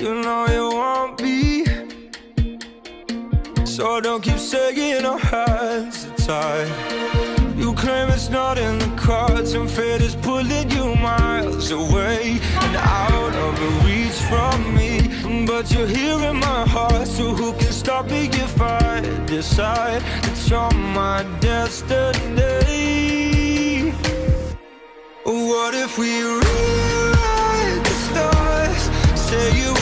You know you want me, so don't keep saying our hands are tied. You claim it's not in the cards, and fate is pulling you miles away and out of reach from me. But you're here in my heart, so who can stop me if I decide that you're my destiny? What if we rewrite the stars? Say you